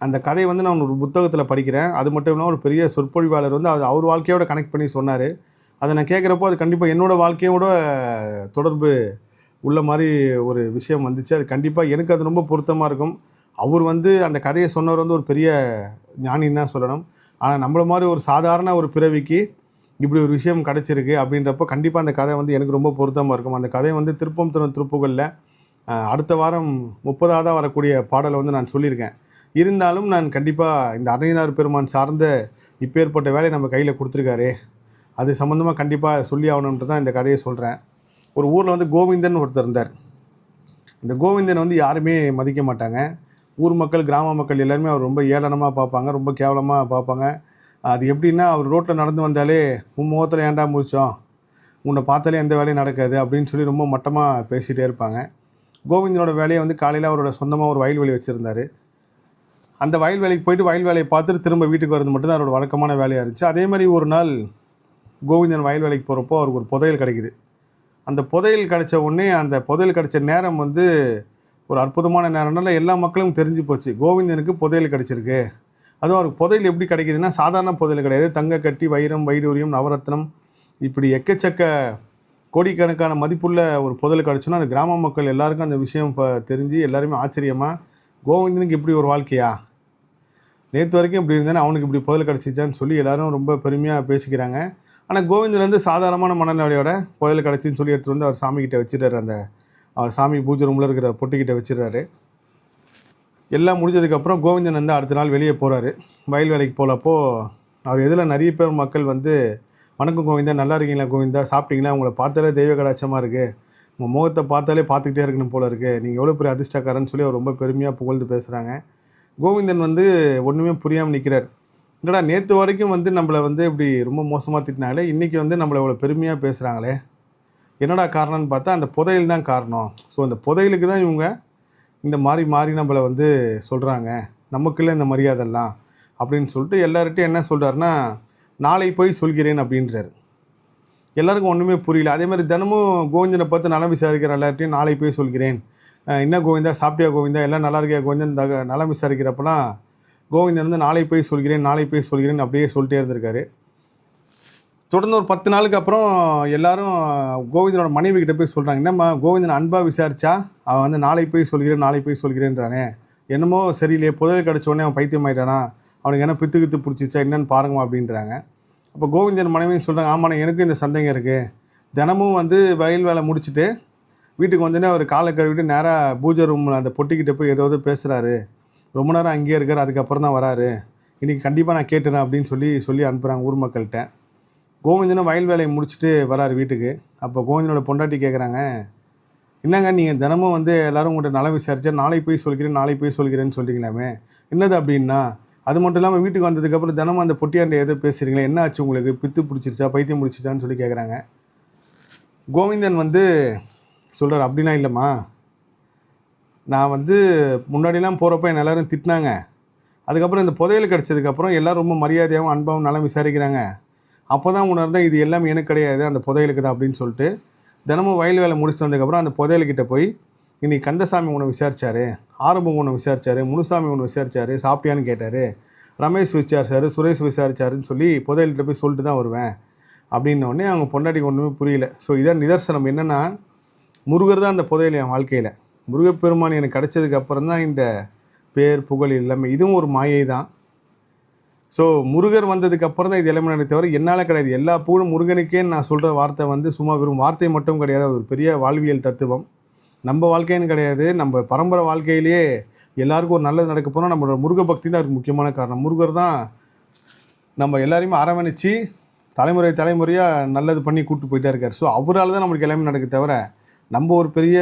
அந்த கதையை வந்து நான் ஒரு புத்தகத்தில் படிக்கிறேன். அது மட்டும் இல்லாமல் ஒரு பெரிய சொற்பொழிவாளர் வந்து அது அவர் வாழ்க்கையோட கனெக்ட் பண்ணி சொன்னார். அதை நான் கேட்குறப்போ அது கண்டிப்பாக என்னோடய வாழ்க்கையோட தொடர்பு உள்ள மாதிரி ஒரு விஷயம் வந்துச்சு. அது கண்டிப்பாக எனக்கு அது ரொம்ப பொருத்தமாக இருக்கும். அவர் வந்து அந்த கதையை சொன்னவர் வந்து ஒரு பெரிய ஞானின்னு தான் சொல்லணும். ஆனால் நம்மள மாதிரி ஒரு சாதாரண ஒரு பிறவிக்கு இப்படி ஒரு விஷயம் கிடச்சிருக்கு அப்படின்றப்போ கண்டிப்பாக அந்த கதை வந்து எனக்கு ரொம்ப பொருத்தமாக இருக்கும். அந்த கதையை வந்து திருப்பம் தரும் திருப்புகளில் அடுத்த வாரம் 30ஆவதாக வரக்கூடிய பாடலை வந்து நான் சொல்லியிருக்கேன். இருந்தாலும் நான் கண்டிப்பாக இந்த அருணகிரிநாதர் பெருமான் சார்ந்த இப்பேற்பட்ட வேலையை நம்ம கையில் கொடுத்துருக்காரு, அது சம்மந்தமாக கண்டிப்பாக சொல்லி ஆகணுன்ட்டு தான் இந்த கதையை சொல்கிறேன். ஒரு ஊரில் வந்து கோவிந்தன் ஒருத்தர் இருந்தார். இந்த கோவிந்தன் வந்து யாருமே மதிக்க மாட்டாங்க. ஊர் மக்கள், கிராம மக்கள் எல்லாருமே அவர் ரொம்ப ஏளனமாக பார்ப்பாங்க, ரொம்ப கேவலமாக பார்ப்பாங்க. அது எப்படின்னா, அவர் ரோட்டில் நடந்து வந்தாலே உன் முகத்தில் ஏன்டா முழிச்சோம், உன்னை பார்த்தாலே எந்த வேலையும் நடக்காது அப்படின்னு சொல்லி ரொம்ப மட்டமாக பேசிகிட்டே இருப்பாங்க. கோவிந்தனோட வேலையை வந்து காலையில் அவரோட சொந்தமாக ஒரு வயல்வெளி வச்சுருந்தார். அந்த வயல் வேலைக்கு போயிட்டு வயல் வேலையை பார்த்துட்டு திரும்ப வீட்டுக்கு வரது மட்டும் தான் அவரோட வழக்கமான வேலையாக இருந்துச்சு. அதே மாதிரி ஒரு நாள் கோவிந்தன் வயல் வேலைக்கு போகிறப்போ அவருக்கு ஒரு புதையல் கிடைக்குது. அந்த புதையல் கிடைச்ச உடனே அந்த புதையல் கிடைச்ச நேரம் வந்து ஒரு அற்புதமான நேரம்னால எல்லா மக்களும் தெரிஞ்சு போச்சு, கோவிந்தனுக்கு புதையல் கிடைச்சிருக்கு. அதுவும் அவருக்கு புதையல் எப்படி கிடைக்குதுன்னா, சாதாரண புதையல் கிடையாது. தங்க கட்டி, வைரம், வைடூரியம், நவரத்னம், இப்படி எக்கச்சக்க கோடிக்கணக்கான மதிப்புள்ள ஒரு புதையல் கிடச்சுன்னா அந்த கிராம மக்கள் எல்லாருக்கும் அந்த விஷயம் இப்போ தெரிஞ்சு எல்லாருமே ஆச்சரியமாக, கோவிந்தனுக்கு இப்படி ஒரு வாழ்க்கையா, நேற்று வரைக்கும் இப்படி இருந்தேன்னா அவனுக்கு இப்படி புதையல் கிடச்சிச்சான்னு சொல்லி எல்லோரும் ரொம்ப பெருமையாக பேசிக்கிறாங்க. ஆனால் கோவிந்தன் வந்து சாதாரணமான மனநிலையோட புதையல் கிடச்சின்னு சொல்லி எடுத்துகிட்டு வந்து அவர் சாமிக்கிட்ட வச்சுட்டார். அந்த அவர் சாமி பூஜை ரூமில் இருக்கிற பொட்டிக்கிட்ட வச்சிடறாரு. எல்லாம் முடிஞ்சதுக்கப்புறம் கோவிந்தன் வந்து அடுத்த நாள் வெளியே போகிறாரு. வயல் வேலைக்கு போகிறப்போ அவர் எதில் நிறைய பேர் மக்கள் வந்து, வணக்கம் கோவிந்தா, நல்லா இருக்கீங்களா கோவிந்தா, சாப்பிட்டீங்களா, உங்களை பார்த்தாலே தெய்வ கடாட்சமாக இருக்குது, உங்கள் முகத்தை பார்த்தாலே பார்த்துக்கிட்டே இருக்கணும் போல இருக்குது, நீங்கள் எவ்வளோ பெரிய அதிர்ஷ்டக்காரன்னு சொல்லி அவர் ரொம்ப பெருமையாக புகழ்ந்து பேசுகிறாங்க. கோவிந்தன் வந்து ஒன்றுமே புரியாமல் நிற்கிறார். என்னடா நேற்று வரைக்கும் வந்து நம்மளை வந்து இப்படி ரொம்ப மோசமாக திட்டினாங்களே, இன்றைக்கி வந்து நம்மளை இவ்வளோ பெருமையாக பேசுகிறாங்களே, என்னடா காரணம்னு பார்த்தா அந்த புதையல் தான் காரணம். ஸோ அந்த புதையலுக்கு தான் இவங்க இந்த மாறி மாறி நம்மளை வந்து சொல்கிறாங்க, நமக்குள்ள இந்த மரியாதைலாம் அப்படின்னு சொல்லிட்டு எல்லார்ட்டையும் என்ன சொல்கிறாருன்னா, நாளை போய் சொல்கிறேன் அப்படின்றாரு. எல்லாருக்கும் ஒன்றுமே புரியல. அதே மாதிரி தினமும் கோவிந்தனை பார்த்து நலம் விசாரிக்கிற எல்லார்ட்டையும் நாளை போய் சொல்கிறேன், என்ன கோவிந்தா சாப்பிட்டியா கோவிந்தா, எல்லாம் நல்லா இருக்கியா கோவிந்தன், நலம் விசாரிக்கிறப்பெல்லாம் கோவிந்தன் வந்து நாளை போய் சொல்கிறேன், நாளை போய் சொல்கிறேன் அப்படியே சொல்லிட்டே இருந்திருக்காரு. தொடர்ந்து ஒரு 10 நாளுக்கு அப்புறம் எல்லாரும் கோவிந்தனோட மனைவி கிட்ட போய் சொல்கிறாங்க, என்னம்மா கோவிந்தன் அன்பாக விசாரிச்சா அவன் வந்து நாளை போய் சொல்கிறேன், நாளை போய் சொல்கிறேன்றானே, என்னமோ சரியில்லையே, புதையல் கிடச்சோடனே அவன் பைத்தியம் ஆகிட்டானா, அவனுக்கு என்ன பித்து கித்து பிடிச்சிச்சா என்னன்னு பாருங்கம்மா அப்படின்றாங்க. அப்போ கோவிந்தன் மனைவின்னு சொல்கிறாங்க, ஆமாண்ணா எனக்கும் இந்த சந்தேகம் இருக்குது, தினமும் வந்து வயல் வேலை முடிச்சுட்டு வீட்டுக்கு வந்தோடனே அவர் காலை கழுவிட்டு நேராக பூஜை ரூமில் அந்த பொட்டிக்கிட்ட போய் ஏதாவது பேசுகிறாரு, ரொம்ப நேரம் அங்கேயே இருக்கார், அதுக்கப்புறம் தான் வராரு, இன்றைக்கி கண்டிப்பாக நான் கேட்டுறேன் அப்படின்னு சொல்லி அனுப்புகிறாங்க ஊர் மக்கள்கிட்ட. கோவிந்தனும் வயல் வேலையை முடிச்சுட்டு வராரு வீட்டுக்கு. அப்போ கோவிந்தனோட பொண்டாட்டி கேட்குறாங்க, என்னங்க நீங்கள் தினமும் வந்து எல்லோரும் உங்கள்கிட்ட நலம் விசாரித்தா நாளை போய் சொல்கிறேன், நாளை போய் சொல்கிறேன்னு சொல்கிறீங்களாமே, என்னது அப்படின்னா, அது மட்டும் இல்லாமல் வீட்டுக்கு வந்ததுக்கப்புறம் தினமும் அந்த பொட்டியாண்ட எதோ பேசுகிறீங்களா, என்ன ஆச்சு உங்களுக்கு, பித்து பிடிச்சிருச்சா, பைத்தியம் பிடிச்சிச்சான்னு சொல்லி கேட்குறாங்க. கோவிந்தன் வந்து சொல்கிறார், அப்படின்னா இல்லைம்மா, நான் வந்து முன்னாடிலாம் போகிறப்போ என்னை எல்லோரும் திட்டினாங்க, அதுக்கப்புறம் இந்த புதையல் கிடச்சதுக்கப்புறம் எல்லோரும் ரொம்ப மரியாதையாகவும் அன்பாகவும் நலம் விசாரிக்கிறாங்க, அப்போ தான் உணர்ந்தேன் இது எல்லாம் எனக்கு கிடையாது, அந்த புதையலுக்கு தான் அப்படின்னு சொல்லிட்டு தினமும் வயல் வேலை முடிச்சுட்டு வந்ததுக்கப்புறம் அந்த புதையல்கிட்ட போய் இன்றைக்கி கந்தசாமி உன்னை விசாரித்தார், ஆரம்பம் உன்னை விசாரித்தார், முனுசாமி உன்னை விசாரித்தார், சாப்பிட்டியான்னு கேட்டார், ரமேஷ் விசாரிச்சார், சுரேஷ் விசாரிச்சாருன்னு சொல்லி புதையல்கிட்ட போய் சொல்லிட்டு தான் வருவேன் அப்படின்னோடனே அவங்க பொண்டாட்டிக்கு ஒன்றுமே புரியல. ஸோ இதான் நிதர்சனம். என்னென்னா, முருகர் தான் அந்த புதையல் என் வாழ்க்கையில், முருகப்பெருமான் எனக்கு கிடைச்சதுக்கு அப்புறம் தான் இந்த பேர் புகழ் எல்லாமே. இதுவும் ஒரு மாயை தான். ஸோ முருகர் வந்ததுக்கு அப்புறம் தான் இது எல்லாமே எனக்கு தவிர என்னால் கிடையாது. எல்லா புகழும் முருகனுக்கே நான் சொல்கிற வார்த்தை வந்து சும்மா வெறும் வார்த்தை மட்டும் கிடையாது, அது ஒரு பெரிய வாழ்வியல் தத்துவம். நம்ம வாழ்க்கைன்னு கிடையாது, நம்ம பரம்பரை வாழ்க்கையிலேயே எல்லாருக்கும் ஒரு நல்லது நடக்க போனால் நம்மளோட முருக பக்தி தான் அதுக்கு முக்கியமான காரணம். முருகர் தான் நம்ம எல்லாரையுமே அரவணைச்சி தலைமுறையாக நல்லது பண்ணி கூப்பிட்டு போயிட்டே இருக்கார். ஸோ அவரால் தான் நம்மளுக்கு எல்லாமே நடக்க தவிர நம்ம ஒரு பெரிய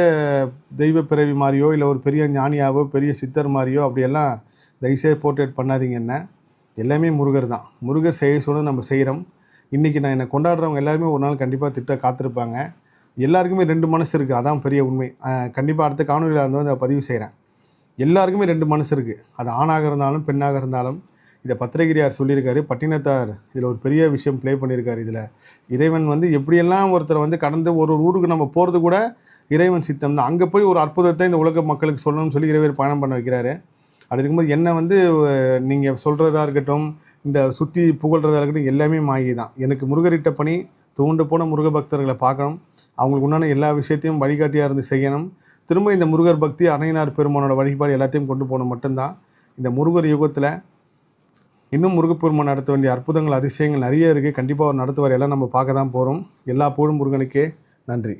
தெய்வ பிறவி மாதிரியோ இல்லை ஒரு பெரிய ஞானியாவோ பெரிய சித்தர் மாதிரியோ அப்படியெல்லாம் தயவுசெய்து போர்ட்ரேட் பண்ணாதீங்க. என்ன எல்லாமே முருகர் தான். முருகர் செய்ய சொல்ல நம்ம செய்கிறோம். இன்றைக்கி நான் என்னை கொண்டாடுறவங்க எல்லாருமே ஒரு நாள் கண்டிப்பாக திட்ட காத்திருப்பாங்க. எல்லாருக்குமே 2 மனசு இருக்குது, அதான் பெரிய உண்மை. கண்டிப்பாக அடுத்த காணொலியில் வந்து அதை பதிவு செய்கிறேன். எல்லாருக்குமே 2 மனசு இருக்குது, அது ஆணாக இருந்தாலும் பெண்ணாக இருந்தாலும். இதை பத்திரகிரியார் சொல்லியிருக்காரு. பட்டினத்தார் இதில் ஒரு பெரிய விஷயம் ப்ளே பண்ணியிருக்காரு. இதில் இறைவன் வந்து எப்படியெல்லாம் ஒருத்தரை வந்து கடந்து ஒரு ஊருக்கு நம்ம போகிறது கூட இறைவன் சித்தம் தான். அங்கே போய் ஒரு அற்புதத்தை இந்த உலக மக்களுக்கு சொல்லணும்னு சொல்லி இறைவர் பயணம் பண்ண வைக்கிறாரு. அப்படி இருக்கும்போது என்ன வந்து நீங்கள் சொல்கிறதா இருக்கட்டும், இந்த சுற்றி புகழ்கிறதா இருக்கட்டும், எல்லாமே மாயை தான். எனக்கு முருகரிட்ட பணி துவண்டு போன முருக பக்தர்களை பார்க்கணும், அவங்களுக்கு உண்டான எல்லா விஷயத்தையும் வழிகாட்டியாக இருந்து செய்யணும். திரும்ப இந்த முருகர் பக்தி, அருணையனார் பெருமானோட வழிபாடு எல்லாத்தையும் கொண்டு போகணும் மட்டும்தான். இந்த முருகர் யுகத்தில் இன்னும் முருகப்பெருமான் நடத்த வேண்டிய அற்புதங்கள், அதிசயங்கள் நிறைய இருக்குது. கண்டிப்பாக அவர் நடத்துவார். எல்லாம் நம்ம பார்க்க தான் போகிறோம். எல்லா புகழும் முருகனுக்கே. நன்றி.